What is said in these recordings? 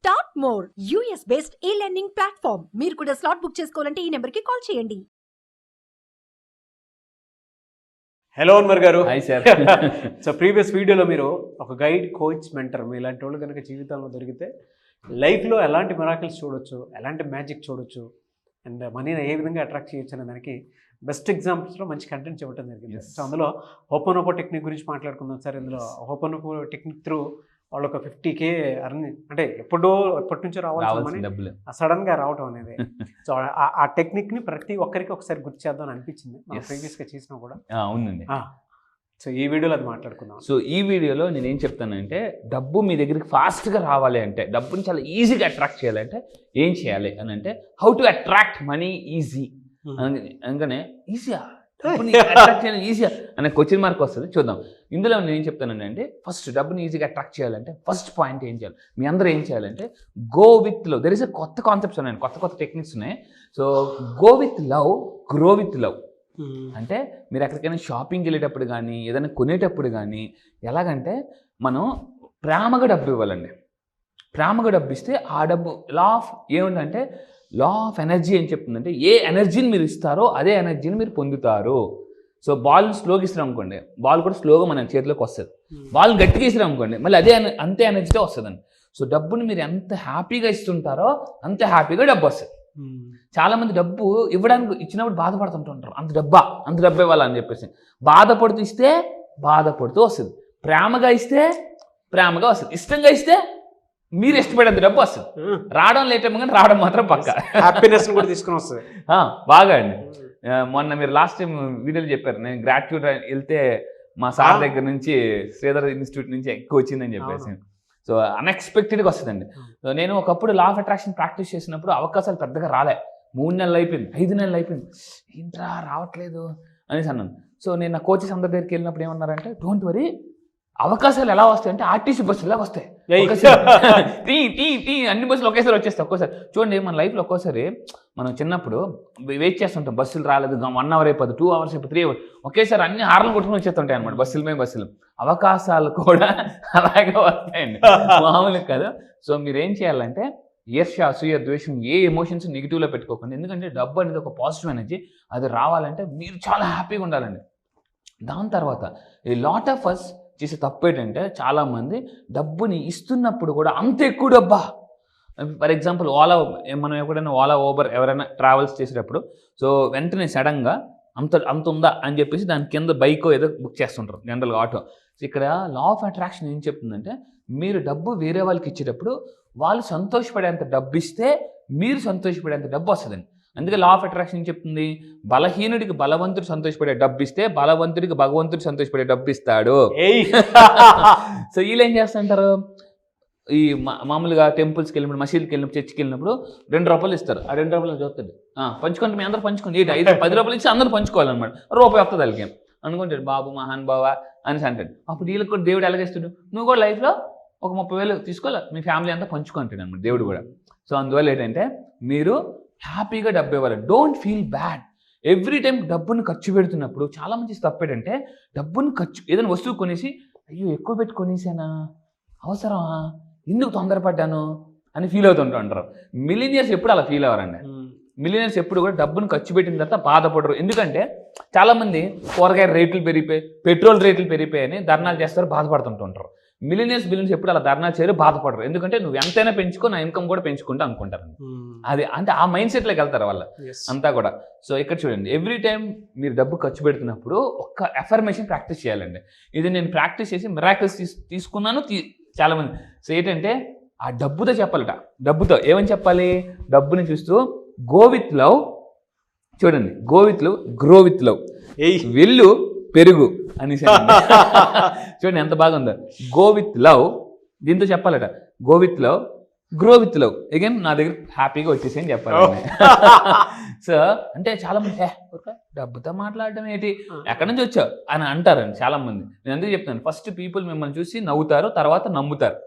Start more US based ఈ learning platform. మీరు కూడా స్లాట్ బుక్ చేసుకోవాలంటే ఈ నెంబర్కి కాల్ చేయండి. హలో అన్వర్ గారు. Hi sir. సో ప్రీవియస్ వీడియోలో మీరు ఒక గైడ్, కోచ్, మెంటర్ మీలాంటి వాళ్ళు కనుక జీవితంలో దొరికితే లైఫ్లో ఎలాంటి మిరాకిల్స్ చూడొచ్చు, ఎలాంటి మ్యాజిక్ చూడొచ్చు, అండ్ మనీని ఏ విధంగా అట్రాక్ట్ చేయొచ్చు అనే దానికి బెస్ట్ ఎగ్జాంపుల్స్లో మంచి కంటెంట్ చెప్పడం జరిగింది. సో అందులో హోపోనోపో టెక్నిక్ గురించి మాట్లాడుకుందాం సార్. ఇందులో హోపోనోపో టెక్నిక్ త్రూ వాళ్ళు ఒక 50K అంటే ఎప్పటి నుంచో రావాల్సిన డబ్బులు సడన్గా రావటం అనేది. సో ఆ టెక్నిక్ని ప్రతి ఒక్కరికి ఒకసారి గుర్తు చేద్దాం అని అనిపించింది, ప్రీవియస్గా చేసినా కూడా. అవునండి. సో ఈ వీడియోలో అది మాట్లాడుకుందాం. సో ఈ వీడియోలో నేను ఏం చెప్తానంటే, డబ్బు మీ దగ్గరికి ఫాస్ట్గా రావాలి అంటే, డబ్బుని చాలా ఈజీగా అట్రాక్ట్ చేయాలంటే ఏం చేయాలి అని అంటే, how to attract money easy అనగానే ఈజీయా డబ్బుని అట్రాక్ట్ చేయడం ఈజీయా అనే క్వశ్చన్ మార్క్ వస్తుంది. చూద్దాం. ఇందులో నేను ఏం చెప్తానండి అంటే, ఫస్ట్ డబ్బుని ఈజీగా అట్రాక్ట్ చేయాలంటే ఫస్ట్ పాయింట్ ఏం చేయాలి, మీ అందరూ ఏం చేయాలంటే, go with love. There is కొత్త కాన్సెప్ట్స్ ఉన్నాయి, కొత్త టెక్నిక్స్ ఉన్నాయి. So go with love, grow with love. అంటే మీరు ఎక్కడికైనా షాపింగ్కి వెళ్ళేటప్పుడు కానీ, ఏదైనా కొనేటప్పుడు కానీ, ఎలాగంటే మనం ప్రేమగా డబ్బు ఇవ్వాలండి. ప్రేమగా డబ్బు ఇస్తే ఆ డబ్బు లా ఆఫ్ ఏముందంటే, లా ఆఫ్ ఎనర్జీ ఏం చెప్తుందంటే, ఏ ఎనర్జీని మీరు ఇస్తారో అదే ఎనర్జీని మీరు పొందుతారు. సో బాల్ని స్లోగా ఇస్తాం అనుకోండి, బాల్ కూడా స్లోగా మన చేతిలోకి వస్తుంది. బాల్ని గట్టిగా ఇస్తాం అనుకోండి, మళ్ళీ అంతే ఎనర్జీతో వస్తుందండి. సో డబ్బుని మీరు ఎంత హ్యాపీగా ఇస్తుంటారో అంత హ్యాపీగా డబ్బు వస్తుంది. చాలామంది డబ్బు ఇవ్వడానికి ఇచ్చినప్పుడు బాధపడుతుంటుంటారు, అంత డబ్బు ఇవ్వాలని చెప్పేసి. బాధపడుతూ ఇస్తే బాధపడుతూ వస్తుంది, ప్రేమగా ఇస్తే ప్రేమగా వస్తుంది, ఇష్టంగా ఇస్తే మీరు ఇష్టపడేంత డబ్బు వస్తుంది. రావడం లేట్ ఏమో కానీ రావడం మాత్రం పక్క హ్యాపీనెస్ కూడా తీసుకుని వస్తుంది. బాగా అండి. మొన్న మీరు లాస్ట్ టైం వీడియోలో చెప్పారు, నేను గ్రాట్యూడ్ వెళ్తే మా సార్ దగ్గర నుంచి శ్రీధర్ ఇన్స్టిట్యూట్ నుంచి ఎక్కువ వచ్చిందని చెప్పేసి. సో అన్ఎక్స్పెక్టెడ్గా వస్తుందండి. సో నేను ఒకప్పుడు లా ఆఫ్ అట్రాక్షన్ ప్రాక్టీస్ చేసినప్పుడు అవకాశాలు పెద్దగా రాలే. 3 నెలలు అయిపోయింది, 5 నెలలు అయిపోయింది, ఏంట్రా రావట్లేదు అనేసి అన్నాను. సో నేను నా కోచెస్ అందరి దగ్గరికి వెళ్ళినప్పుడు ఏమన్నారంటే, డోంట్ వరీ, అవకాశాలు ఎలా వస్తాయంటే ఆర్టీసీ బస్సులాగా వస్తాయి. అన్ని బస్సులు ఒకేసారి వచ్చేస్తాయి. ఒక్కోసారి చూడండి, మన లైఫ్లో ఒక్కోసారి మనం చిన్నప్పుడు వెయిట్ చేస్తుంటాం, బస్సులు రాలేదు, 1 అవర్ అయిపోతుంది, 2 అవర్స్ అయిపోతుంది, 3 అవర్స్, ఒకేసారి అన్ని హార్లు కొట్టుకుని వచ్చేస్తుంటాయి అనమాట బస్సులు. అవకాశాలు కూడా అలాగే వస్తాయండి, మామూలు కదా. సో మీరు ఏం చేయాలంటే, ఈర్ష్య, అసూయ, ద్వేషం, ఏ ఎమోషన్స్ నెగిటివ్లో పెట్టుకోకండి. ఎందుకంటే డబ్బు అనేది ఒక పాజిటివ్ ఎనర్జీ. అది రావాలంటే మీరు చాలా హ్యాపీగా ఉండాలండి. దాని తర్వాత ఈ లాట్ ఆఫ్ అస్ చేసే తప్పు ఏంటంటే, చాలామంది డబ్బుని ఇస్తున్నప్పుడు కూడా అంత ఎక్కువ డబ్బా. ఫర్ ఎగ్జాంపుల్ మనం ఎప్పుడైనా ఓలా, ఊబర్ ఎవరైనా ట్రావెల్స్ చేసేటప్పుడు, సో వెంటనే సడన్గా అంత ఉందా అని చెప్పేసి దాని కింద బైక్ ఏదో బుక్ చేస్తుంటారు జనరల్గా, ఆటో. సో ఇక్కడ లా ఆఫ్ అట్రాక్షన్ ఏం చెప్తుందంటే, మీరు డబ్బు వేరే వాళ్ళకి ఇచ్చేటప్పుడు వాళ్ళు సంతోషపడేంత డబ్బు ఇస్తే మీరు సంతోషపడేంత డబ్బు వస్తుందండి. అందుకే లా ఆఫ్ అట్రాక్షన్ ఏం చెప్తుంది, బలహీనుడికి బలవంతుడు సంతోషపడే డబ్బు ఇస్తే బలవంతుడికి భగవంతుడు సంతోషపడే డబ్బు ఇస్తాడు. సో వీళ్ళు ఏం చేస్తుంటారు, ఈ మామూలుగా టెంపుల్స్కి వెళ్ళినప్పుడు, మసీదుకి వెళ్ళినప్పుడు, చర్చికి వెళ్ళినప్పుడు 2 రూపాయలు ఇస్తారు. ఆ 2 రూపాయలు చూస్తాడు, పంచుకుంటే మీ అందరూ పంచుకోండి, 10 రూపాయలు ఇచ్చి అందరూ పంచుకోవాలన్నమాట. రూపాయి వస్తుంది వాళ్ళకి అనుకుంటాడు, బాబు మహాన్ బావా అని అంటాడు. అప్పుడు వీళ్ళకి కూడా దేవుడు ఎలాగేస్తాడు, నువ్వు కూడా లైఫ్లో ఒక 30,000 తీసుకోవాలి, మీ ఫ్యామిలీ అంతా పంచుకుంటాడు అనమాట దేవుడు కూడా. సో అందువల్ల ఏంటంటే, మీరు హ్యాపీగా డబ్బు ఇవ్వాలి. Don't feel bad. Every time డబ్బును ఖర్చు పెడుతున్నప్పుడు చాలా మంది తప్పు ఏంటంటే, డబ్బును ఏదైనా వస్తువు కొనేసి, అయ్యో ఎక్కువ పెట్టి కొనేసానా, అవసరమా, ఎందుకు తొందరపడ్డాను అని ఫీల్ అవుతుంటూ ఉంటారు. మిలినియర్స్ ఎప్పుడు అలా ఫీల్ అవ్వరండి. మిలినియర్స్ ఎప్పుడు కూడా డబ్బును ఖర్చు పెట్టిన తర్వాత బాధపడరు. ఎందుకంటే చాలామంది కూరగాయల రేట్లు పెరిగిపోయి, పెట్రోల్ రేట్లు పెరిగిపోయాయని ధర్నాలు చేస్తారు, బాధపడుతుంటుంటారు. బిలియనర్స్ ఎప్పుడు అలా ధర్నాలు చేయరు, బాధపడరు. ఎందుకంటే నువ్వు ఎంతైనా పెంచుకో, నా ఇన్కమ్ కూడా పెంచుకుంటా అనుకుంటారు. అది అంటే ఆ మైండ్ సెట్లోకి వెళ్తారు వాళ్ళ అంతా కూడా. సో ఇక్కడ చూడండి, ఎవ్రీ టైం మీరు డబ్బు ఖర్చు పెడుతున్నప్పుడు ఒక్క ఎఫర్మేషన్ ప్రాక్టీస్ చేయాలండి. ఇది నేను ప్రాక్టీస్ చేసి మిరాకిల్స్ తీసుకున్నాను చాలామంది. సో ఏంటంటే, ఆ డబ్బుతో చెప్పాలట. డబ్బుతో ఏమని చెప్పాలి, డబ్బుని చూస్తూ గో విత్ లవ్. చూడండి, go with love, grow with love, వెళ్ళు పెరుగు అనేసి. చూడండి ఎంత బాగుందో, గో విత్ లవ్. దీంతో చెప్పాలట, go with love, grow with love. Again నా దగ్గర హ్యాపీగా వచ్చేసి అని చెప్పాలి. సో అంటే చాలా మంది డబ్బుతో మాట్లాడడం ఏంటి, ఎక్కడి నుంచి వచ్చావు అని అంటారండి చాలా మంది. నేను అందుకే చెప్తాను, ఫస్ట్ పీపుల్ మిమ్మల్ని చూసి నవ్వుతారు, తర్వాత నమ్ముతారు.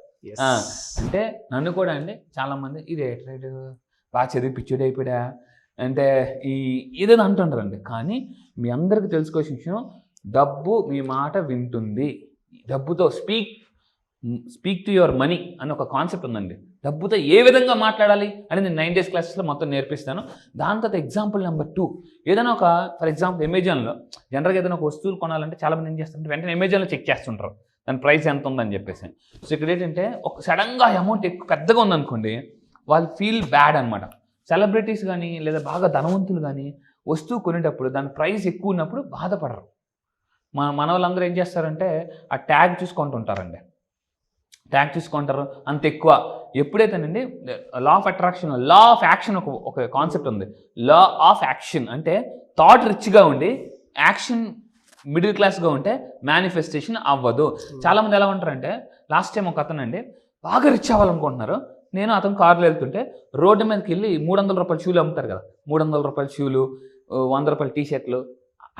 అంటే నన్ను కూడా అండి చాలా మంది, ఇది రేటు బాగా చదివి పిచ్చుడు అయిపోయా అంటే ఏదైనా అంటుంటారండి. కానీ మీ అందరికీ తెలుసుకోవాల్సిన విషయం, డబ్బు మీ మాట వింటుంది. డబ్బుతో స్పీక్ టు యువర్ మనీ అని ఒక కాన్సెప్ట్ ఉందండి. డబ్బుతో ఏ విధంగా మాట్లాడాలి అని నేను 9 days క్లాసెస్లో మొత్తం నేర్పిస్తాను. దాని తర్వాత ఎగ్జాంపుల్ నెంబర్ 2, ఏదైనా ఒక ఫర్ ఎగ్జాంపుల్ అమెజాన్లో జనరల్గా ఏదైనా ఒక వస్తువులు కొనాలంటే చాలామంది ఏం చేస్తారంటే వెంటనే అమెజాన్లో చెక్ చేస్తుంటారు దాని ప్రైస్ ఎంత ఉందని చెప్పేసి. సో ఇక్కడ ఏంటంటే ఒక సడన్గా అమౌంట్ ఎక్కువ పెద్దగా ఉందనుకోండి, వాళ్ళు ఫీల్ బ్యాడ్ అనమాట. సెలబ్రిటీస్ కానీ లేదా బాగా ధనవంతులు కానీ వస్తువు కొనేటప్పుడు దాని ప్రైస్ ఎక్కువ ఉన్నప్పుడు బాధపడరు. మన వాళ్ళందరూ ఏం చేస్తారంటే ఆ ట్యాగ్ చూసుకుంటుంటారండి. ట్యాగ్ చూసుకుంటారు అంత ఎక్కువ. ఎప్పుడైతేనండి law of attraction, law of action ఒక కాన్సెప్ట్ ఉంది. లా ఆఫ్ యాక్షన్ అంటే థాట్ రిచ్గా ఉండి యాక్షన్ మిడిల్ క్లాస్గా ఉంటే మేనిఫెస్టేషన్ అవ్వదు. చాలామంది ఎలా ఉంటారంటే, లాస్ట్ టైం ఒక అతనండి బాగా రిచ్ అవ్వాలనుకుంటున్నారు. నేను అతను కారులో వెళ్తుంటే రోడ్డు మీదకి వెళ్ళి 300 రూపాయల షూలు అమ్ముతారు కదా, 300 రూపాయల షూలు, 100 రూపాయల టీషర్ట్లు.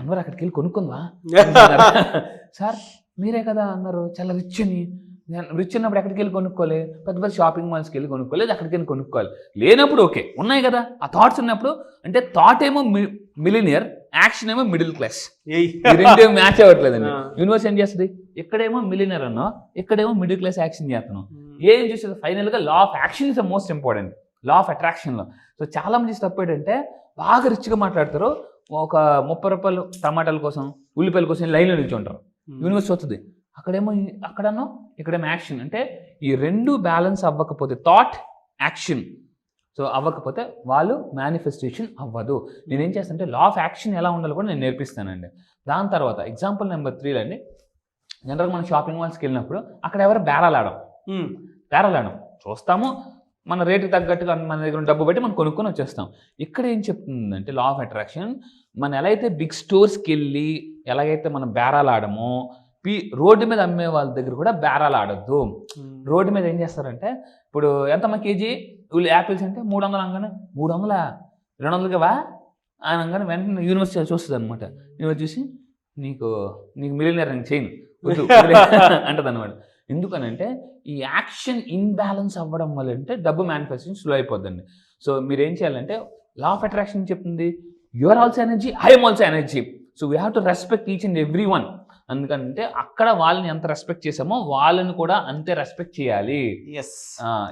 అన్వర్ అక్కడికి వెళ్ళి కొనుక్కుందా సార్, మీరే కదా అన్నారు చాలా రిచ్ అని. నేను రిచ్ ఉన్నప్పుడు ఎక్కడికి వెళ్ళి కొనుక్కోవాలి, పెద్ద పెద్ద షాపింగ్ మాల్స్కి వెళ్ళి కొనుక్కోలేదు, అక్కడికి వెళ్ళి కొనుక్కోవాలి. లేనప్పుడు ఓకే, ఉన్నాయి కదా ఆ థాట్స్ ఉన్నప్పుడు. అంటే థాట్ ఏమో మిలినియర్, యాక్షన్ ఏమో మిడిల్ క్లాస్, రెండు మ్యాచ్ అవ్వట్లేదండి. యూనివర్స్ ఏం చేస్తుంది, ఇక్కడేమో మిలినియర్ అన్నా, ఇక్కడేమో మిడిల్ క్లాస్ యాక్షన్ చేస్తున్నాం. ఏం చేస్తుంది ఫైనల్గా law of action is the most important, law of అట్రాక్షన్లో. సో చాలా మంది తప్పు ఏంటంటే బాగా రిచ్గా మాట్లాడతారు, ఒక 30 రూపాయలు టమాటాల కోసం ఉల్లిపాయల కోసం లైన్లో నిల్చుంటారు. యూనివర్స్ వస్తుంది, అక్కడేమో అక్కడనో ఇక్కడేమో యాక్షన్. అంటే ఈ రెండు బ్యాలెన్స్ అవ్వకపోతే, థాట్ యాక్షన్ సో అవ్వకపోతే వాళ్ళు మేనిఫెస్టేషన్ అవ్వదు. నేనేం చేస్తానంటే లా ఆఫ్ యాక్షన్ ఎలా ఉండాలో కూడా నేను నేర్పిస్తానండి. దాని తర్వాత ఎగ్జాంపుల్ నెంబర్ 3 అండి. జనరల్గా మనం షాపింగ్ మాల్స్కి వెళ్ళినప్పుడు అక్కడ ఎవరు బేరాలాడం చూస్తాము, మన రేటుకి తగ్గట్టుగా మన దగ్గర డబ్బు బట్టి మనం కొనుక్కొని వచ్చేస్తాం. ఇక్కడ ఏం చెప్తుందంటే లా ఆఫ్ అట్రాక్షన్, మనం ఎలా అయితే బిగ్ స్టోర్స్కి వెళ్ళి ఎలాగైతే మనం బేరాలాడమో, రోడ్డు మీద అమ్మే వాళ్ళ దగ్గర కూడా బేరాలు ఆడొద్దు. రోడ్డు మీద ఏం చేస్తారంటే, ఇప్పుడు ఎంతమ్మా కేజీ యాపిల్స్ అంటే 300 అనగానే 300 200 అని అనగానే వెంటనే యూనివర్సిటీ చూస్తుంది అనమాట. యూనివర్సిటీ చూసి నీకు మిలియనర్ అని చేయను అంటది అనమాట. ఎందుకనంటే ఈ యాక్షన్ ఇన్బ్యాలెన్స్ అవ్వడం వల్ల అంటే డబ్బు మేనిఫెస్టేషన్ స్లో అయిపోద్దండి. సో మీరు ఏం చేయాలంటే లా ఆఫ్ అట్రాక్షన్ చెప్తుంది, you are also energy, I am also energy. So we have to respect each and every one. అందుకంటే అక్కడ వాళ్ళని ఎంత రెస్పెక్ట్ చేసామో వాళ్ళని కూడా అంతే రెస్పెక్ట్ చేయాలి.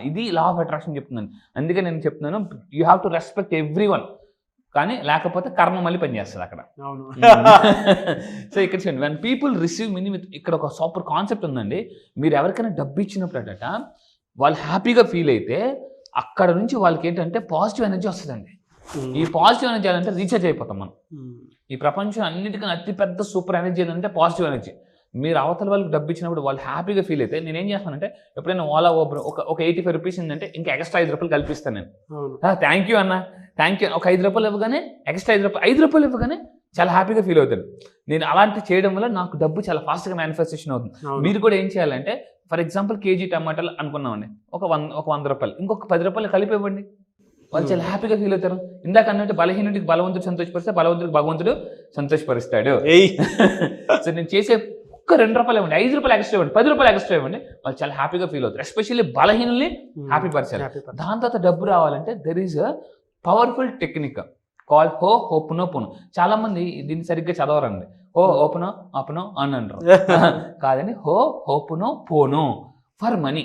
ఇది లా ఆఫ్ అట్రాక్షన్ చెప్తున్నాను. అందుకే నేను చెప్తున్నాను you have to respect every one. కానీ లేకపోతే కర్మ మళ్ళీ పనిచేస్తుంది అక్కడ. సో ఇక్కడ చూడండి, when people receive money with, ఇక్కడ ఒక సూపర్ కాన్సెప్ట్ ఉందండి. మీరు ఎవరికైనా డబ్బు ఇచ్చినప్పుడట వాళ్ళు హ్యాపీగా ఫీల్ అయితే అక్కడ నుంచి వాళ్ళకి ఏంటంటే పాజిటివ్ ఎనర్జీ వస్తుందండి. ఈ పాజిటివ్ ఎనర్జీ అంటే రీఛార్జ్ అయిపోతాం మనం. ఈ ప్రపంచం అన్నిటికన్నా అతిపెద్ద సూపర్ ఎనర్జీ ఏంటంటే పాజిటివ్ ఎనర్జీ. మీరు అవతల వాళ్ళకి డబ్బు ఇచ్చినప్పుడు వాళ్ళు హ్యాపీగా ఫీల్ అయితే నేనేం చేస్తానంటే, ఎప్పుడైనా ఓలా ఓబర్ ఒక 85 రూపీస్ ఏంటంటే ఇంకా ఎక్స్ట్రా 5 రూపాయలు కల్పిస్తాను నేను. థ్యాంక్ యూ అన్న, థ్యాంక్ యూ. ఒక 5 రూపాయలు ఇవ్వగానే ఎక్స్ట్రా 5 రూపాయలు ఇవ్వగానే చాలా హ్యాపీగా ఫీల్ అవుతాడు. నేను అలాంటి చేయడం వల్ల నాకు డబ్బు చాలా ఫాస్ట్గా మేనిఫెస్టేషన్ అవుతుంది. మీరు కూడా ఏం చేయాలంటే, ఫర్ ఎగ్జాంపుల్ కేజీ టమాటాలు అనుకున్నామండి, ఒక 100 రూపాయలు, ఇంకొక 10 రూపాయలు కలిపి ఇవ్వండి, వాళ్ళు చాలా హ్యాపీగా ఫీల్ అవుతారు. ఇందాక అన్నట్టు బలహీనుడికి బలవంతుడు సంతోషపరిస్తే బలవంతుడికి భగవంతుడు సంతోషపరుస్తాడు. సో నేను చేసే ఒక్క 2 రూపాయలు ఇవ్వండి, 5 రూపాయలు ఎక్స్ట్రా ఇవ్వండి, 10 రూపాయలు ఎక్స్ట్రా ఇవ్వండి, వాళ్ళు చాలా హ్యాపీగా ఫీల్ అవుతారు. ఎస్పెషల్లీ బలహీనుల్ని హ్యాపీ పరచాలి. దాని తర్వాత డబ్బు రావాలంటే there is a powerful technique call ho'oponopono. చాలా మంది దీన్ని సరిగ్గా చదవరండి. ఓపెనో అని అంటారు. కాదండి, హోపునోపోనో ఫర్ మనీ.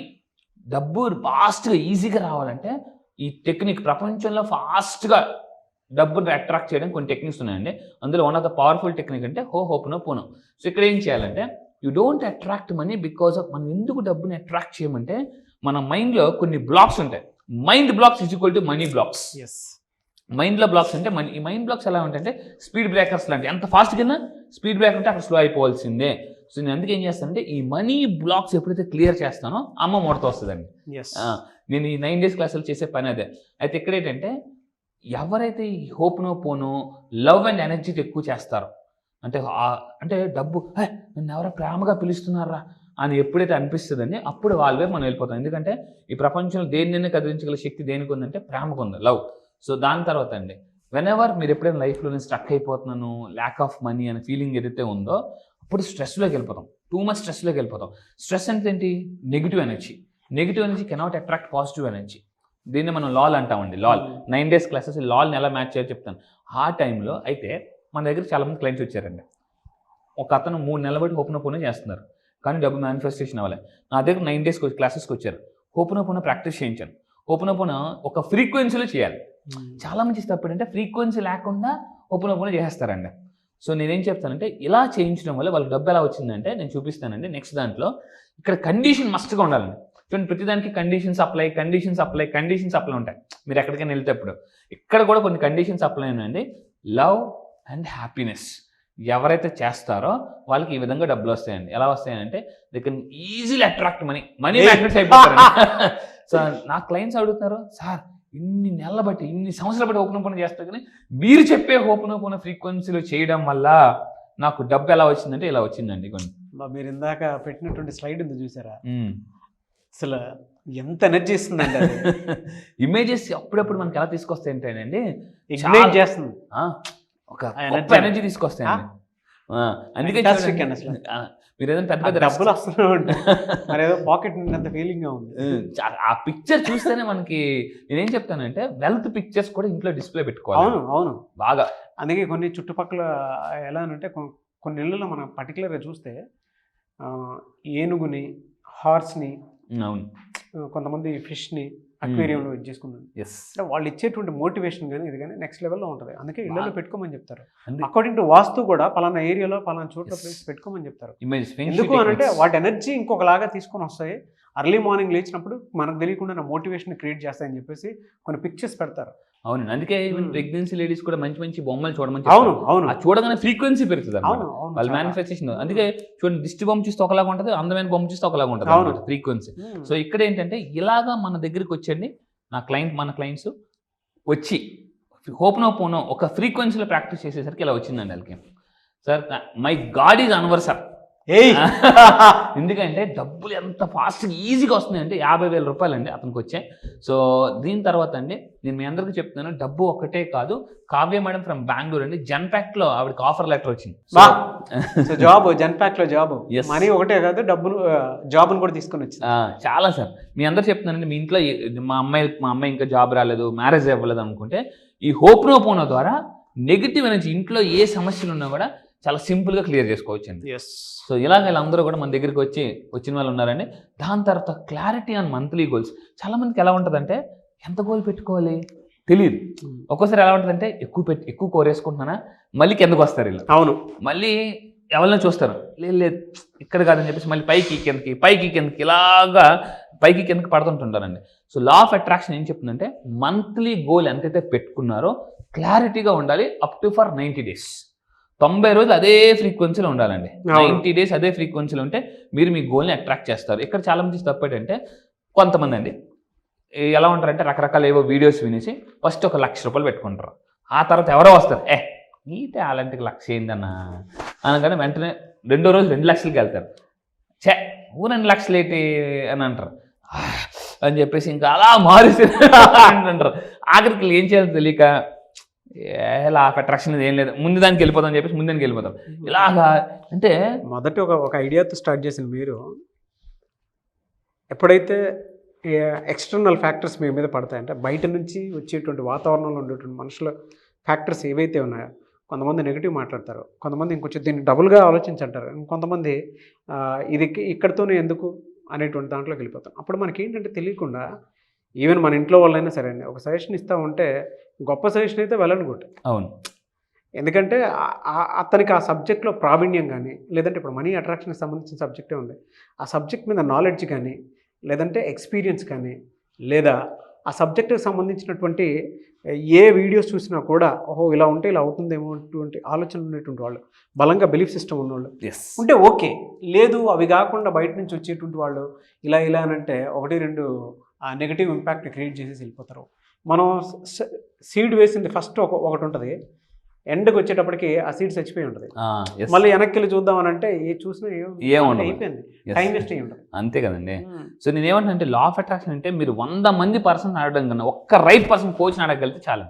డబ్బు ఫాస్ట్గా ఈజీగా రావాలంటే ఈ టెక్నిక్, ప్రపంచంలో ఫాస్ట్గా డబ్బుని అట్రాక్ట్ చేయడానికి కొన్ని టెక్నిక్స్ ఉన్నాయండి. అందులో one of the powerful technique అంటే హోపునోపోనో. సో ఇక్కడ ఏం చేయాలంటే, you don't attract money because of, మనం ఎందుకు డబ్బుని అట్రాక్ట్ చేయమంటే మన మైండ్లో కొన్ని బ్లాక్స్ ఉంటాయి. Mind blocks is equal to money blocks. మైండ్లో బ్లాక్స్ అంటే ఈ మైండ్ బ్లాక్స్ ఎలా ఉంటాయంటే స్పీడ్ బ్రేకర్స్ లాంటి, ఎంత ఫాస్ట్గా వెళ్ళినా స్పీడ్ బ్రేకర్ అంటే అక్కడ స్లో అయిపోవాల్సిందే. సో నేను అందుకే ఏం చేస్తానంటే ఈ మనీ బ్లాక్స్ ఎప్పుడైతే క్లియర్ చేస్తానో అమ్మ ముడత వస్తుందండి. నేను ఈ 9 days క్లాసులు చేసే పని అదే. అయితే ఇక్కడ ఏంటంటే ఎవరైతే ఈ హోపునోపోనో లవ్ అండ్ ఎనర్జీకి ఎక్కువ చేస్తారో, అంటే డబ్బు నన్ను ఎవరో ప్రేమగా పిలుస్తున్నారా అని ఎప్పుడైతే అనిపిస్తుందండి అప్పుడు వాళ్ళవే మనం వెళ్ళిపోతాం. ఎందుకంటే ఈ ప్రపంచంలో దేనినైనా కదిలించగల శక్తి దేనికి ఉందంటే ప్రేమకు ఉంది, లవ్. సో దాని తర్వాత అండి, వెనెవర్ మీరు ఎప్పుడైనా లైఫ్లో నేను స్ట్రక్ అయిపోతున్నాను, ల్యాక్ ఆఫ్ మనీ అనే ఫీలింగ్ ఏదైతే ఉందో అప్పుడు స్ట్రెస్లోకి వెళ్ళిపోతాం, టూ మచ్ స్ట్రెస్లోకి వెళ్ళిపోతాం. స్ట్రెస్ అంటే ఏంటి? Negative energy. Negative energy cannot attract positive energy. దీన్ని మనం లాల్ అంటామండి. లాల్ 9 days క్లాసెస్ లాల్ని ఎలా మ్యాచ్ చేయాలో చెప్తాను. ఆ టైంలో అయితే మన దగ్గర చాలామంది క్లయింట్స్ వచ్చారండి. ఒక అతను 3 నెలల బట్టి హోపునోపోనో చేస్తున్నారు, కానీ డబ్బు మేనిఫెస్టేషన్ అవ్వాలి. నా దగ్గర 9 days క్లాసెస్కి వచ్చారు, హోపునోపోనో ప్రాక్టీస్ చేయించాను. ఓపెన్ ఒక ఫ్రీక్వెన్సీలో చేయాలి. చాలా మంది తప్పు అంటే ఫ్రీక్వెన్సీ లేకుండా ఓపెన్ చేసేస్తారండి. సో నేనేం చెప్తానంటే ఇలా చేయించడం వల్ల వాళ్ళకి డబ్బు ఎలా వచ్చిందంటే నేను చూపిస్తానండి నెక్స్ట్ దాంట్లో. ఇక్కడ కండిషన్ మస్ట్గా ఉండాలండి. చూడండి ప్రతిదానికి కండిషన్స్ అప్లై ఉంటాయి. మీరు ఎక్కడికైనా వెళ్తేప్పుడు ఇక్కడ కూడా కొన్ని కండిషన్స్ అప్లై ఉన్నాయండి. లవ్ అండ్ హ్యాపీనెస్ ఎవరైతే చేస్తారో వాళ్ళకి ఈ విధంగా డబ్బులు వస్తాయండి. ఎలా వస్తాయంటే they can easily attract money magnets అయిపోతారు. సో నా క్లయింట్స్ అడుగుతున్నారు, సార్ ఇన్ని నెలల బట్టి ఇన్ని సంవత్సరాల బట్టి ఓపెన్ చేస్తారు కానీ మీరు చెప్పే ఓపెన్ ఫ్రీక్వెన్సీలో చేయడం వల్ల నాకు డబ్బు ఎలా వచ్చిందంటే ఇలా వచ్చిందండి. కొన్ని మీరు ఇందాక పెట్టినటువంటి స్లైడ్ ఉంది చూసారా, అసలు ఎంత ఎనర్జీ ఇస్తుందండి. ఇమేజెస్ అప్పుడప్పుడు మనకి ఎలా తీసుకొస్తాయి ఏంటంటే ఇగ్నైట్ చేస్తుంది, ఒక ఎనర్జీ తీసుకొస్తాయండి. అందుకే మీరు ఏదైనా పెద్ద డబ్బులు వస్తూనే ఉంటాయి, మరి ఏదో పాకెట్ నిండినంత ఫీలింగ్ గా ఉంది. ఆ పిక్చర్ చూస్తేనే మనకి నేనేం చెప్తానంటే వెల్త్ పిక్చర్స్ కూడా ఇంట్లో డిస్ప్లే పెట్టుకోవాలి. అవును బాగా. అందుకే కొన్ని చుట్టుపక్కల ఎలా అంటే కొన్ని ఇళ్ళలో మనం పర్టికులర్గా చూస్తే ఏనుగుని, హార్స్ని, అవును కొంతమంది ఫిష్ని అక్వేరియంలో ఇది చేసుకుంటుంది. అంటే వాళ్ళు ఇచ్చేటువంటి మోటివేషన్ కానీ ఇది కానీ నెక్స్ట్ లెవెల్లో ఉంటుంది. అందుకే ఇళ్ళలో పెట్టుకోమని చెప్తారు. అకార్డింగ్ టు వాస్తు కూడా పలానా ఏరియాలో పలానా చోట్ల ప్లేస్ పెట్టుకోమని చెప్తారు. ఎందుకు అని అంటే వాటి ఎనర్జీ ఇంకొకలాగా తీసుకొని వస్తాయి. అర్లీ మార్నింగ్ లేచినప్పుడు మనకు తెలియకుండా మోటివేషన్ క్రియేట్ చేస్తాయని చెప్పేసి కొన్ని పిక్చర్స్ పెడతారు. అవును, అందుకే ఈవెన్ ప్రెగ్నెన్సీ లేడీస్ కూడా మంచి మంచి బొమ్మలు చూడమని. అవును చూడగానే ఫ్రీక్వెన్సీ పెరుగుతుంది వాళ్ళ మేనిఫెస్టేషన్. అందుకే చూడండి దిష్టి బొమ్మ చూస్తే ఒకలాగా ఉంటుంది, అందమైన బొమ్మ చూస్తే ఒకలాగా ఉంటుంది ఫ్రీక్వెన్సీ. సో ఇక్కడ ఏంటంటే ఇలాగా మన దగ్గరికి వచ్చండి మన క్లయింట్స్ వచ్చి ఓపెన్ ఒక ఫ్రీక్వెన్సీలో ప్రాక్టీస్ చేసేసరికి ఇలా వచ్చిందండి వాళ్ళకి. Sir my God is Anwar sir. ఎందుకంటే డబ్బులు ఎంత ఫాస్ట్గా ఈజీగా వస్తున్నాయి అంటే 50,000 రూపాయలు అండి అతనికి వచ్చాయి. సో దీని తర్వాత అండి నేను మీ అందరికీ చెప్తున్నాను, డబ్బు ఒక్కటే కాదు. కావ్య మేడం ఫ్రమ్ బెంగళూరు అండి, జన్పాక్ట్లో ఆవిడకి ఆఫర్ లెటర్ వచ్చింది. జాబ్ జన్పాక్లో జాబ్, మనీ ఒకటే కాదు డబ్బులు జాబ్ను కూడా తీసుకొని వచ్చింది. చాలా సార్ మీ అందరు చెప్తున్నానండి, మీ ఇంట్లో మా అమ్మాయి ఇంకా జాబ్ రాలేదు, మ్యారేజ్ అవ్వలేదు అనుకుంటే ఈ హోప్నోపోనో ద్వారా నెగిటివ్ ఎనర్జీ ఇంట్లో ఏ సమస్యలు ఉన్నా కూడా చాలా సింపుల్గా క్లియర్ చేసుకోవచ్చండి. సో ఇలాగ వీళ్ళందరూ కూడా మన దగ్గరికి వచ్చిన వాళ్ళు ఉన్నారండి. దాని తర్వాత క్లారిటీ ఆన్ మంత్లీ గోల్స్. చాలామందికి ఎలా ఉంటుందంటే ఎంత గోల్ పెట్టుకోవాలి తెలియదు. ఒక్కోసారి ఎలా ఉంటుందంటే ఎక్కువ కోరేసుకుంటున్నానా మళ్ళీ కిందకు వస్తారు వీళ్ళు. అవును, మళ్ళీ ఎవరినో చూస్తారు, లేదు ఇక్కడ కాదని చెప్పేసి మళ్ళీ పైకి కిందకి ఇలాగా పైకి కిందకి పడుతుంటుంటారండి. సో లా ఆఫ్ అట్రాక్షన్ ఏం చెప్తుందంటే మంత్లీ గోల్ ఎంతైతే పెట్టుకున్నారో క్లారిటీగా ఉండాలి అప్ టు ఫర్ 90 days. 90 రోజులు అదే ఫ్రీక్వెన్సీలో ఉండాలండి. 90 days అదే ఫ్రీక్వెన్సీలో ఉంటే మీరు మీ గోల్ని అట్రాక్ట్ చేస్తారు. ఇక్కడ చాలా మంది తప్పేటంటే కొంతమంది అండి ఎలా ఉంటారంటే రకరకాల ఏవో వీడియోస్ వినేసి ఫస్ట్ ఒక 1,00,000 రూపాయలు పెట్టుకుంటారు. ఆ తర్వాత ఎవరో వస్తారు, ఈ టాలెంట్కి 1,00,000 ఏందన్నా అనగానే వెంటనే రెండో రోజు 2 లక్షలకి వెళ్తారు. 2 లక్షలు ఏంటి అని అంటారు అని చెప్పేసి ఇంకా అలా మారేసి అంటారు. ఆఖరికి ఏం చేయాలో తెలియక లా ఆఫ్ అట్రాక్షన్ ఏం లేదు, ముందు దానికి వెళ్ళిపోతాం చెప్పేసి ముందుకి వెళ్ళిపోతాం. ఇలాగా అంటే మొదటి ఒక ఐడియాతో స్టార్ట్ చేసిన మీరు ఎప్పుడైతే ఎక్స్టర్నల్ ఫ్యాక్టర్స్ మీ మీద పడతాయంటే బయట నుంచి వచ్చేటువంటి వాతావరణంలో ఉండేటువంటి మనుషుల ఫ్యాక్టర్స్ ఏవైతే ఉన్నాయో, కొంతమంది నెగిటివ్ మాట్లాడతారు, కొంతమంది ఇంకొంచెం దీన్ని డబుల్గా ఆలోచించంటారు, ఇంకొంతమంది ఇది ఇక్కడితోనే ఎందుకు అనేటువంటి దాంట్లోకి వెళ్ళిపోతాం. అప్పుడు మనకి ఏంటంటే తెలియకుండా ఈవెన్ మన ఇంట్లో వాళ్ళైనా సరే అండి ఒక సజెషన్ ఇస్తూ ఉంటే గొప్ప సజెషన్ అయితే వెళ్ళనుకోండి. అవును, ఎందుకంటే అతనికి ఆ సబ్జెక్ట్లో ప్రావీణ్యం కానీ, లేదంటే ఇప్పుడు మనీ అట్రాక్షన్కి సంబంధించిన సబ్జెక్టే ఉంది, ఆ సబ్జెక్ట్ మీద నాలెడ్జ్ కానీ, లేదంటే ఎక్స్పీరియన్స్ కానీ, లేదా ఆ సబ్జెక్టుకి సంబంధించినటువంటి ఏ వీడియోస్ చూసినా కూడా ఓహో ఇలా ఉంటే ఇలా అవుతుందేమో అటువంటి ఆలోచన ఉండేటువంటి వాళ్ళు, బలంగా బిలీఫ్ సిస్టమ్ ఉన్నవాళ్ళు ఉంటే ఓకే. లేదు అవి కాకుండా బయట నుంచి వచ్చేటువంటి వాళ్ళు ఇలా అని అంటే 1-2 నెగిటివ్ ఇంపాక్ట్ క్రియేట్ చేసేసి వెళ్ళిపోతారు. మనం సీడ్ వేసింది ఫస్ట్ ఒకటి ఉంటుంది, ఎండ్కి వచ్చేటప్పటికి ఆ సీడ్ చచ్చిపోయి ఉంటుంది. మళ్ళీ వెనక్కి వెళ్ళి చూద్దామని అంటే ఏ చూసినా అయిపోయింది, టైం వేస్ట్ అయ్యి ఉంటుంది. అంతే కదండి. సో నేను ఏమంటానంటే లా ఆఫ్ అట్రాక్షన్ అంటే మీరు 100 మంది పర్సన్ ఆడడం కన్నా ఒక్క రైట్ పర్సన్ కోచ్ని ఆడగలిగితే చాలా.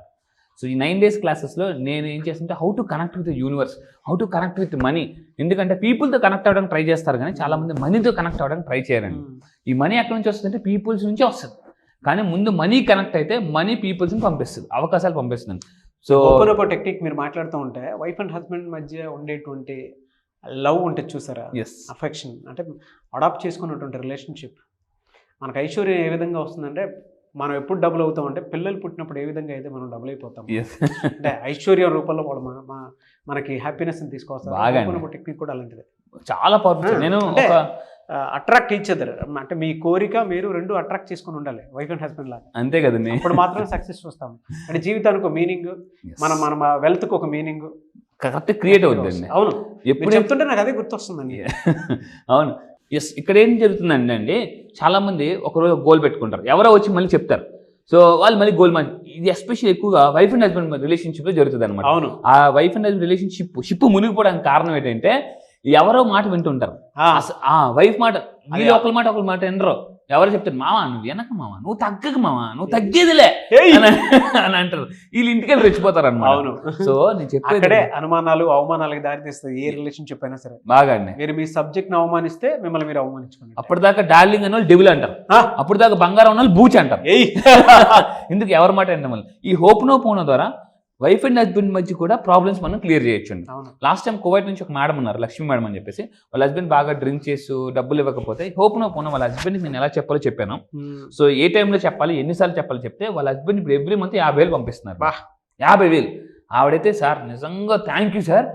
సో ఈ 9 days క్లాసెస్లో నేను ఏం చేస్తుంటే how to connect with universe, how to connect with money. ఎందుకంటే పీపుల్తో కనెక్ట్ అవ్వడానికి ట్రై చేస్తారు కానీ చాలామంది మనీతో కనెక్ట్ అవ్వడానికి ట్రై చేయరండి. ఈ మనీ ఎక్కడి నుంచి వస్తుందంటే పీపుల్స్ నుంచి వస్తుంది. కానీ ముందు మనీ కనెక్ట్ అయితే మనీ పీపుల్స్ని పంపిస్తుంది, అవకాశాలు పంపిస్తుంది. సో ఒక టెక్నిక్ మీరు మాట్లాడుతూ ఉంటే వైఫ్ అండ్ హస్బెండ్ మధ్య ఉండేటువంటి లవ్ ఉంటుంది చూసారా, అఫెక్షన్ అంటే అడాప్ట్ చేసుకున్నటువంటి రిలేషన్షిప్. మనకు ఐశ్వర్యం ఏ విధంగా వస్తుందంటే మనం ఎప్పుడు డబుల్ అవుతాం అంటే పిల్లలు పుట్టినప్పుడు ఏ విధంగా అయితే మనం డబుల్ అయిపోతాం ఎస్ అంటే ఐశ్వర్యం రూపంలో వాళ్ళు మనకి హ్యాపీనెస్ తీసుకొస్తారు. బాగా టెక్నిక్ కూడా అలాంటిదే, చాలా పవర్ఫుల్. నేను అంటే ఒక అట్రాక్ట్ ఈచ్ అదర్, అంటే మీ కోరిక మీరు రెండు అట్రాక్ట్ చేసుకుని ఉండాలి వైఫ్ అండ్ హస్బెండ్ లాగా. అంతే కదండి. ఇప్పుడు మాత్రమే సక్సెస్ వస్తాం. అంటే జీవితానికి ఒక మీనింగ్, మన వెల్త్కి ఒక మీనింగ్ కరెక్ట్ క్రియేట్ అవుతుందండి. అవును, ఎప్పుడు చెప్తుంటే నాకు అదే గుర్తొస్తుందండి. అవును, ఎస్. ఇక్కడ ఏం జరుగుతుందండి అంటే చాలా మంది ఒకరోజు గోల్ పెట్టుకుంటారు, ఎవరో వచ్చి మళ్ళీ చెప్తారు. సో వాళ్ళు మళ్ళీ గోల్ ఇది ఎస్పెషల్లీ ఎక్కువగా వైఫ్ అండ్ హస్బెండ్ రిలేషన్షిప్ లో జరుగుతుంది అనమాట. అవును, ఆ వైఫ్ అండ్ హస్బెండ్ రిలేషన్షిప్ మునిగిపోవడానికి కారణం ఏంటంటే ఎవరో మాట వింటుంటారు. ఆ వైఫ్ మాట, వీళ్ళు ఒకరి మాట వినరు. ఎవరు చెప్తారు, మావా నువ్వు వెనక, మావా నువ్వు తగ్గకు, మావా నువ్వు తగ్గేదిలే అని అంటారు. వీళ్ళు ఇంటికి వెళ్ళి రెచ్చిపోతారు అనమాట. అవును. సో నేను చెప్పేది అక్కడే అనుమానాలు అవమానాలకు దారి తీస్తుంది ఏ రిలేషన్షిప్ అయినా సరే. బాగా అండి, మీరు మీ సబ్జెక్ట్ ని అవమానిస్తే మిమ్మల్ని మీరు అవమానించుకోండి. అప్పటిదాకా డార్లింగ్ అన్న వాళ్ళు డెవిల్ అంటారు, అప్పటిదాకా బంగారం ఉన్న వాళ్ళు బూచ్ అంటారు. ఎందుకు ఎవరి మాట అంటే మళ్ళీ ఈ హోప్ నో పోనో ద్వారా వైఫ్ అండ్ హస్బెండ్ మధ్య కూడా ప్రాబ్లమ్స్ మనం క్లియర్ చేయొచ్చు. లాస్ట్ టైం కువైట్ నుంచి ఒక మేడం ఉన్నారు, లక్ష్మీ మేడం అని చెప్పేసి. వాళ్ళ హస్బెండ్ బాగా డ్రింక్ చేస్తూ డబ్బులు ఇవ్వకపోతే హోప్ నో పోనో వాళ్ళ హస్బెండ్కి నేను ఎలా చెప్పాలో చెప్పాను. సో ఏ టైంలో చెప్పాలి, ఎన్నిసార్లు చెప్పాలి చెప్తే వాళ్ళ హస్బెండ్ ఇప్పుడు ఎవ్రీ మంత్ 50,000 పంపిస్తున్నారు. 50,000. ఆవిడైతే సార్ నిజంగా thank you sir,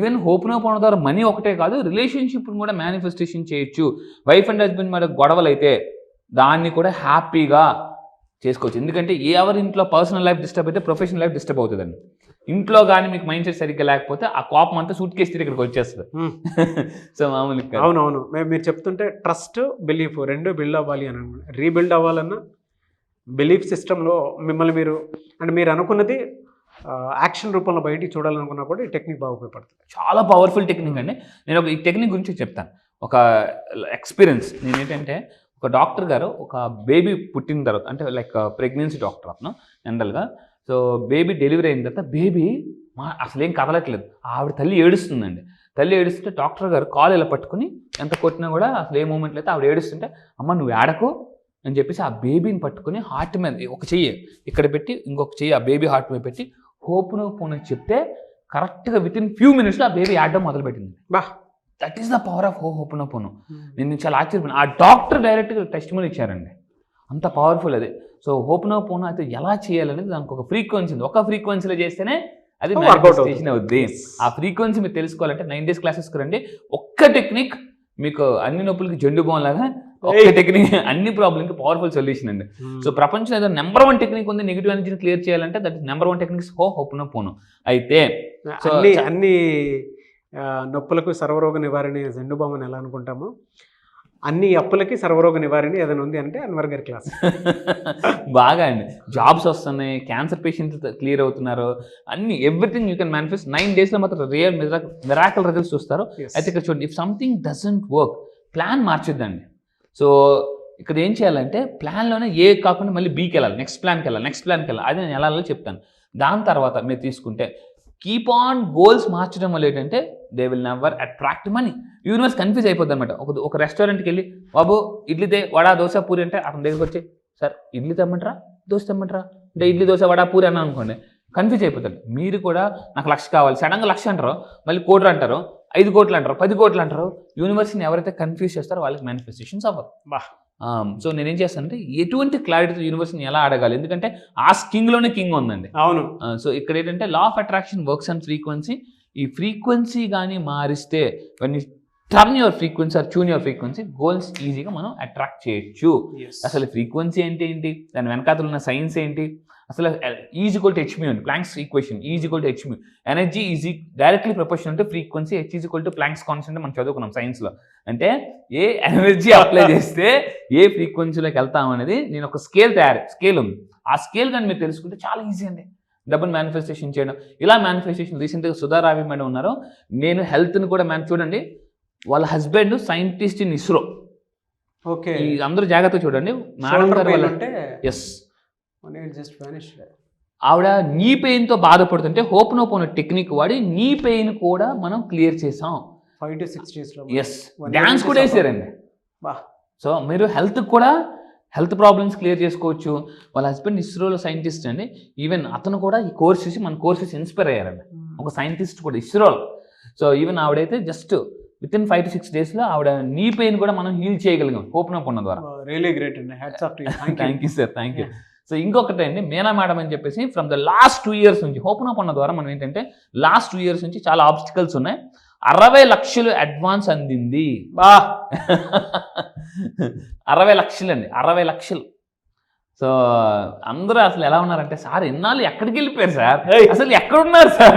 even ho'oponopono ద్వారా మనీ ఒకటే కాదు రిలేషన్షిప్ కూడా మేనిఫెస్టేషన్ చేయొచ్చు. వైఫ్ అండ్ హస్బెండ్ మీద గొడవలు అయితే దాన్ని కూడా హ్యాపీగా చేసుకోవచ్చు. ఎందుకంటే ఎవరి ఇంట్లో పర్సనల్ లైఫ్ డిస్టర్బ్ అయితే ప్రొఫెషనల్ లైఫ్ డిస్టర్బ్ అవుతుందండి. ఇంట్లో కానీ మీకు మైండ్ సెట్ సరిగ్గా లేకపోతే ఆ కోపం అంతా సూట్ కేసు ఇక్కడికి వచ్చేస్తుంది. సో మామూలుగా అవునవును, మీరు చెప్తుంటే ట్రస్ట్ బిలీఫ్ రెండు బిల్డ్ అవ్వాలి అని, రీబిల్డ్ అవ్వాలన్నా బిలీఫ్ సిస్టంలో మిమ్మల్ని మీరు అంటే మీరు అనుకున్నది యాక్షన్ రూపంలో బయటికి చూడాలనుకున్నా కూడా ఈ టెక్నిక్ బాగా ఉపయోగపడుతుంది. చాలా పవర్ఫుల్ టెక్నిక్ అండి. నేను ఈ టెక్నిక్ గురించి చెప్తాను ఒక ఎక్స్పీరియన్స్. నేను ఏంటంటే ఒక డాక్టర్ గారు ఒక బేబీ పుట్టిన తర్వాత, అంటే లైక్ ప్రెగ్నెన్సీ డాక్టర్ అతను జనరల్గా. సో బేబీ డెలివరీ అయిన తర్వాత బేబీ అసలు ఏం కదలట్లేదు, ఆవిడ తల్లి ఏడుస్తుందండి. తల్లి ఏడుస్తుంటే డాక్టర్ గారు కాలు ఇలా పట్టుకుని ఎంత కొట్టినా కూడా అసలు ఏ మూమెంట్ లేదు. ఆవిడ ఏడుస్తుంటే అమ్మ నువ్వు ఏడకు అని చెప్పేసి ఆ బేబీని పట్టుకుని హార్ట్ మీద ఒక చెయ్యి ఇక్కడ పెట్టి ఇంకొక చెయ్యి ఆ బేబీ హార్ట్ మీద పెట్టి హోప్ నో పోనో చెప్తే కరెక్ట్గా వితిన్ ఫ్యూ మినిట్స్లో ఆ బేబీ ఆడడం మొదలుపెట్టింది. That is the power of ho'oponopono. నేను చాలా ఆశ్చర్యపోయాను. ఆ డాక్టర్ డైరెక్ట్గా టెస్టిమనీ ఇచ్చారండి, అంత పవర్ఫుల్ అది. సో హోప్ నో పోనో అయితే ఎలా చేయాలనేది దానికి ఒక ఫ్రీక్వెన్సీ ఉంది. ఒక ఫ్రీక్వెన్సీలో చేస్తేనే అది మేనిఫెస్టేషన్ అవుద్ది. ఆ ఫ్రీక్వెన్సీ మీరు తెలుసుకోవాలంటే 9 days క్లాసెస్కి రండి. ఒక్క టెక్నిక్ మీకు అన్ని నొప్పులకి జెండు బాం లాగా, ఒక్క టెక్నిక్ అన్ని ప్రాబ్లమ్కి పవర్ఫుల్ సొల్యూషన్ అండి. సో ప్రపంచంలో ఏదో నెంబర్ 1 టెక్నిక్ ఉంది నెగిటివ్ ఎనర్జీని క్లియర్ చేయాలంటే that number 1 techniques Ho'oponopono. అయితే అన్ని నొప్పులకు సర్వరోగ నివారణ జెండు బామ్ అని ఎలా అనుకుంటామో అన్ని అప్పులకి సర్వరోగ నివారణ ఏదైనా ఉంది అంటే అన్వర్ గారి క్లాస్. బాగా అండి, జాబ్స్ వస్తున్నాయి, క్యాన్సర్ పేషెంట్స్ క్లియర్ అవుతున్నారు, అన్ని everything you can manifest. 9 days మాత్రం రియల్ మిరాకిల్ రిజల్ట్స్ చూస్తారు. అయితే ఇక్కడ చూడండి, if something doesn't work plan మార్చొద్దండి. సో ఇక్కడ ఏం చేయాలంటే ప్లాన్లోనే ఏ కాకుండా మళ్ళీ బీకి వెళ్ళాలి, నెక్స్ట్ ప్లాన్కి వెళ్ళాలి. అది నేను ఎలా చెప్తాను. దాని తర్వాత మీరు తీసుకుంటే కీప్ ఆన్ గోల్స్ మార్చడం వల్ల ఏంటంటే they will never attract money. Universe confuse అయిపోద్ది అనమాట. ఒక రెస్టారెంట్కి వెళ్ళి బాబు ఇడ్లీ వడ దోశ పూరి అంటే అతని దగ్గరికి వచ్చి సార్ ఇడ్లీ తెమ్మంటారా దోశ తెమ్మంటారా అంటే ఇడ్లీ దోశ వడ పూరి అన్నా అనుకోండి, కన్ఫ్యూజ్ అయిపోతాడు. మీరు కూడా నాకు 1,00,000 కావాలి, సడన్గా 1,00,000 అంటారు, మళ్ళీ 1 కోటి అంటారు, 5 కోట్లు అంటారు, 10 కోట్లు అంటారు. యూనివర్స్ని ఎవరైతే కన్ఫ్యూజ్ చేస్తారో వాళ్ళకి మేనిఫెస్టేషన్స్ అవ్వదు. సో నేనేం చేస్తానంటే ఎటువంటి క్లారిటీతో యూనివర్స్ని ఎలా అడగాలి, ఎందుకంటే ఆ కింగ్లోనే కింగ్ ఉందండి. అవును. సో ఇక్కడ ఏంటంటే లా of attraction works and frequency. ఈ ఫ్రీక్వెన్సీ కానీ మారిస్తే when you turn your frequency or tune your frequency goals ఈజీగా మనం అట్రాక్ట్ చేయొచ్చు. అసలు ఫ్రీక్వెన్సీ అంటే ఏంటి, దాని వెనకాతలు ఉన్న సైన్స్ ఏంటి, అసలు ఈజ్ ఈక్వల్ టు హెచ్మ్యూ అండి, Planck's equation. Is equal to h mu, energy is directly proportional to frequency. H is equal to Planck's constant మనం చదువుకున్నాం సైన్స్లో. అంటే ఏ ఎనర్జీ అప్లై చేస్తే ఏ ఫ్రీక్వెన్సీలోకి వెళ్తాం అనేది నేను ఒక స్కేల్ ఉంది. ఆ స్కేల్ కానీ మీరు తెలుసుకుంటే చాలా ఈజీ అండి డబ్బులు మేనిఫెస్టేషన్ చేయడం. ఇలా మేనిఫెస్టేషన్ రీసెంట్గా సుధారావి మేడం ఉన్నారు. నేను హెల్త్ని కూడా చూడండి, వాళ్ళ husband scientist in ISRO. Okay, అందరూ జాగ్రత్త చూడండి. మేడం గారు వాళ్ళ ఆవిడ నీ పెయిన్తో బాధపడుతుంటే హోప్ నో పోనో టెక్నిక్ వాడి నీ పెయిన్ కూడా మనం క్లియర్ చేసాం. 5 to 6 days. ఎస్, డ్యాన్స్ కూడా వేసారండి. సో మీరు హెల్త్ ప్రాబ్లమ్స్ క్లియర్ చేసుకోవచ్చు. వాళ్ళ హస్బెండ్ ఇస్రోలో సైంటిస్ట్ అండి. ఈవెన్ అతను కూడా ఈ కోర్స్ చూసి మన కోర్స్ చూసి ఇన్స్పైర్ అయ్యారండి. ఒక సైంటిస్ట్ కూడా ఇస్రోలో. సో ఈవెన్ ఆవిడైతే జస్ట్ విత్ ఇన్ 5 to 6 daysలో ఆవిడ నీ పెయిన్ కూడా మనం హీల్ చేయగలిగాం ఓపెన్ అప్ ఉన్న ద్వారా. రియలీ గ్రేట్ అండి, hats off to you. Thank you sir, thank you. So ఇంకొకటి అండి, మీనా మేడం అని చెప్పేసి ఫ్రమ్ ద లాస్ట్ 2 years నుంచి ఓపెన్ అప్ ఉన్న ద్వారా మనం ఏంటంటే లాస్ట్ 2 years నుంచి చాలా ఆబ్స్టికల్స్ ఉన్నాయి. 60 లక్షలు అడ్వాన్స్ అందింది. బా 60 లక్షలు అండి, 60 లక్షలు. సో అందరూ అసలు ఎలా ఉన్నారంటే, సార్ ఎన్నాళ్ళు ఎక్కడికి వెళ్ళిపోయారు సార్, అసలు ఎక్కడున్నారు సార్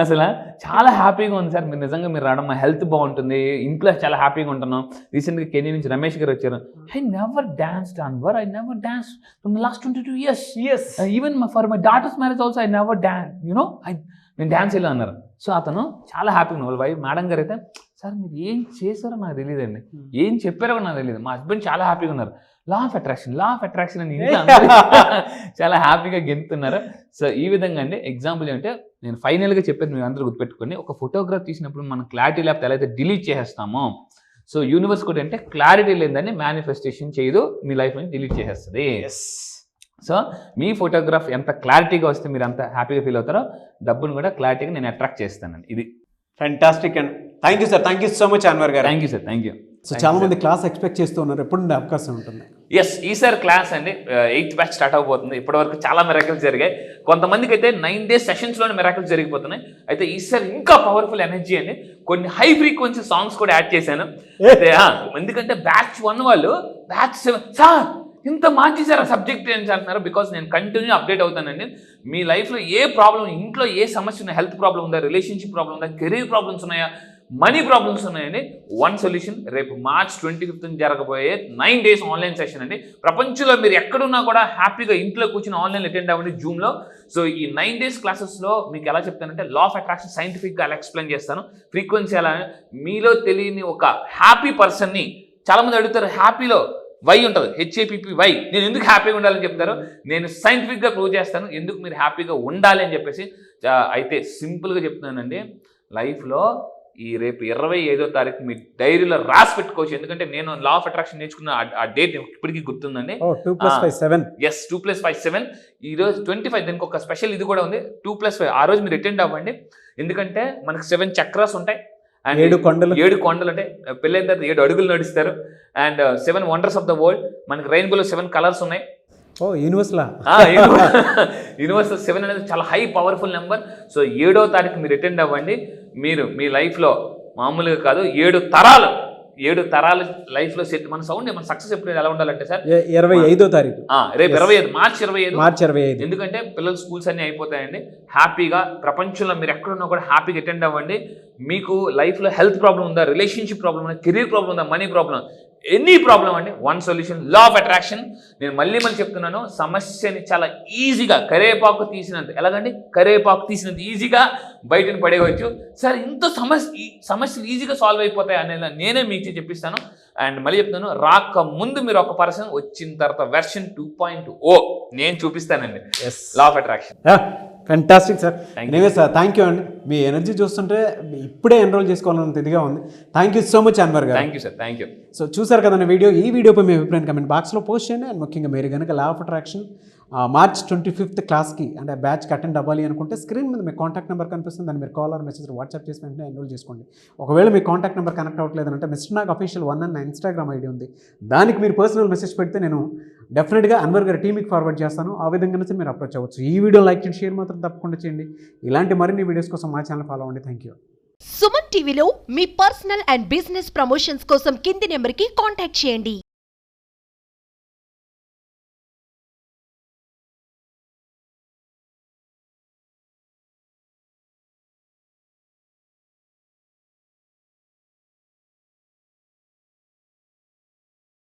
అసలు చాలా హ్యాపీగా ఉంది సార్, మీరు నిజంగా మీరు రావడం, మా హెల్త్ బాగుంటుంది, ఇంట్లో చాలా హ్యాపీగా ఉంటున్నాం. రీసెంట్గా కెనీ నుంచి రమేష్ గారు వచ్చారు. I never danced Anwar, I never dance from the last 22 years. Even for my daughters marriage also I never dance, you know నేను డాన్స్ వెళ్ళా అన్నారు. సో అతను చాలా హ్యాపీగా ఉన్నారు. వాళ్ళ వైఫ్ మేడం గారు అయితే, సార్ మీరు ఏం చేశారో నాకు తెలియదండి, ఏం చెప్పారో నాకు తెలియదు, మా హస్బెండ్ చాలా హ్యాపీగా ఉన్నారు, లా ఆఫ్ అట్రాక్షన్ అని ఇంట్లో చాలా హ్యాపీగా గెంతున్నారు. సో ఈ విధంగా అండి ఎగ్జాంపుల్ ఏంటంటే, నేను ఫైనల్గా చెప్పేది మీరు అందరూ గుర్తుపెట్టుకోండి, ఒక ఫోటోగ్రాఫ్ తీసినప్పుడు మనం క్లారిటీ లేకపోతే ఎలా అయితే డిలీట్ చేసేస్తామో, సో యూనివర్స్ కూడా అంటే క్లారిటీ లేదని మేనిఫెస్టేషన్ చేయదు, మీ లైఫ్ నుంచి డిలీట్ చేసేస్తుంది. సో మీ ఫోటోగ్రాఫ్ ఎంత క్లారిటీగా వస్తే మీరు అంత హ్యాపీగా ఫీల్ అవుతారో, డబ్బును కూడా క్లారిటీగా నేను అట్రాక్ట్ చేస్తానండి. ఇది fantastic and thank you sir, thank you so much Anwar గారు. Thank you sir, thank you. So చాలా మంది క్లాస్ ఎక్స్పెక్ట్ చేస్తూ ఉన్నారు, ఎప్పుడు అవకాశం ఉంటుంది? ఎస్, ఈసారి క్లాస్ అండి 8th batch స్టార్ట్ అవబోతుంది. ఇప్పటివరకు చాలా మిరాకిల్స్ జరిగాయి, కొంతమందికి అయితే 9 days సెషన్స్లోనే మిరాకిల్స్ జరిగిపోతున్నాయి. అయితే ఈసారి ఇంకా పవర్ఫుల్ ఎనర్జీ అండి, కొన్ని హై ఫ్రీక్వెన్సీ సాంగ్స్ కూడా యాడ్ చేశాను. అయితే ఎందుకంటే బ్యాచ్ 1 వాళ్ళు బ్యాచ్ 7 సార్ ఇంత మార్చేసారు ఆ సబ్జెక్ట్ అని అంటున్నారు. బికాస్ నేను కంటిన్యూ అప్డేట్ అవుతానండి. మీ లైఫ్లో ఏ ప్రాబ్లం, ఇంట్లో ఏ సమస్య ఉన్నాయి, హెల్త్ ప్రాబ్లం ఉందా, రిలేషన్షిప్ ప్రాబ్లం ఉందా, కెరీర్ ప్రాబ్లమ్స్ ఉన్నాయా, మనీ ప్రాబ్లమ్స్ ఉన్నాయండి, వన్ సొల్యూషన్. రేపు March 25th జరగబోయే 9 days ఆన్లైన్ సెషన్ అండి. ప్రపంచంలో మీరు ఎక్కడున్నా కూడా హ్యాపీగా ఇంట్లో కూర్చొని ఆన్లైన్ అటెండ్ అవ్వండి జూమ్లో. సో ఈ 9 days క్లాసెస్లో మీకు ఎలా చెప్తానంటే, లా ఆఫ్ అట్రాక్షన్ సైంటిఫిక్గా ఎలా ఎక్స్ప్లెయిన్ చేస్తాను, ఫ్రీక్వెన్సీ ఎలా, మీలో తెలియని ఒక హ్యాపీ పర్సన్ని, చాలామంది అడుగుతారు హ్యాపీలో వై ఉంటుంది, HAPPY వై, నేను ఎందుకు హ్యాపీగా ఉండాలని చెప్తారు, నేను సైంటిఫిక్గా ప్రూవ్ చేస్తాను ఎందుకు మీరు హ్యాపీగా ఉండాలి అని చెప్పేసి. అయితే సింపుల్గా చెప్తున్నానండి, లైఫ్లో ఈ రేపు 25వ తారీఖు మీ డైరీలో రాసి పెట్టుకోవచ్చు. ఎందుకంటే నేను లా ఆఫ్ అట్రాక్షన్ నేర్చుకున్న ఆ డేట్ ఇప్పటికీ గుర్తుందండి. 2+5 7. ఎస్, 2+5 7. ఈరోజు 25, దానికి ఒక స్పెషల్ ఇది కూడా ఉంది, 2+5. ఆ రోజు మీరు అటెండ్ అవ్వండి. ఎందుకంటే మనకు 7 చక్రాస్ ఉంటాయి, అండ్ 7 కొండలు అంటే పెళ్ళైన తర్వాత 7 అడుగులు నడుస్తారు, and 7 wonders of the world. మనకి రెయిన్బోలో 7 కలర్స్ ఉన్నాయి. యూనివర్సల్ 7 అనేది చాలా హై పవర్ఫుల్ నెంబర్. సో 7వ తారీఖు మీరు అటెండ్ అవ్వండి. మీరు మీ లైఫ్లో మామూలుగా కాదు, 7 తరాలు లైఫ్లో సెట్. మన సౌండ్ మన సక్సెస్ ఎప్పుడు ఎలా ఉండాలంటే సార్, 25వ తారీఖు రేపు 25 March 25. 25. ఎందుకంటే పిల్లల స్కూల్స్ అన్నీ అయిపోతాయండి. హ్యాపీగా ప్రపంచంలో మీరు ఎక్కడున్నా కూడా హ్యాపీగా అటెండ్ అవ్వండి. మీకు లైఫ్లో హెల్త్ ప్రాబ్లం ఉందా, రిలేషన్షిప్ ప్రాబ్లం ఉందా, కెరీర్ ప్రాబ్లం ఉందా, మనీ ప్రాబ్లం, ఎనీ ప్రాబ్లం అండి, one solution, law of attraction. నేను మళ్ళీ చెప్తున్నాను, సమస్యని చాలా ఈజీగా కరేపాకు తీసినంత, ఎలాగండి కరేపాకు తీసినంత ఈజీగా బయటను పడేయవచ్చు. సార్ ఇంత సమస్యలు ఈజీగా సాల్వ్ అయిపోతాయి అనేది నేనే మీకు చెప్పిస్తాను. అండ్ మళ్ళీ చెప్తున్నాను, రాక ముందు మీరు ఒక పర్సన్, వచ్చిన తర్వాత వెర్షన్ 2.0 నేను చూపిస్తానండి, law of attraction. Fantastic sir. Anyway sir, thank you అండి. మీ ఎనర్జీ చూస్తుంటే ఇప్పుడే ఎన్రోల్ చేసుకోవాలన్నంత ఇదిగా ఉంది. Thank you so much Anwar గారు. Thank you sir, thank you. So చూసారు కదండి వీడియో. ఈ వీడియోపై మీ అభిప్రాయం కమెంట్ బాక్స్లో పోస్ట్ చేయండి. అండ్ ముఖ్యంగా మీరు కనుక లా ఆఫ్ అట్రాక్షన్ March 25th క్లాస్కి అంటే బ్యాచ్కి అటెండ్ అవ్వాలి అనుకుంటే, స్క్రీన్ మీద మీ కాంటాక్ట్ నెంబర్ కనిపిస్తుంది, దాన్ని మీరు కాల్ ఆర్ మెసేజ్ వాట్సాప్ చేసి వెంటనే ఎన్రోల్ చేసుకోండి. ఒకవేళ మీ కాంటాక్ట్ నెంబర్ కనెక్ట్ అవ్వట్లేదంటే మిస్టర్ నాగ్ అఫీషియల్ 1 అన్న ఇన్స్టాగ్రామ్ ఐడి ఉంది, దానికి మీరు పర్సనల్ మెసేజ్ పెడితే నేను డెఫినెట్గా అన్వర్ గారి టీమ్కి ఫార్వర్డ్ చేస్తాను. ఆ విధంగా నుంచి మీరు అప్రోచ్ అవ్వచ్చు. ఈ వీడియో లైక్ చేయండి, షేర్ మాత్రం తప్పకుండా చేయండి. ఇలాంటి మరిన్ని వీడియోస్ కోసం మా ఛానల్ ఫాలో అవ్వండి. Thank you. సుమన్ టీవీలో మీ పర్సనల్ అండ్ బిజినెస్ ప్రమోషన్స్ కోసం కింది నెంబర్కి కాంటాక్ట్ చేయండి.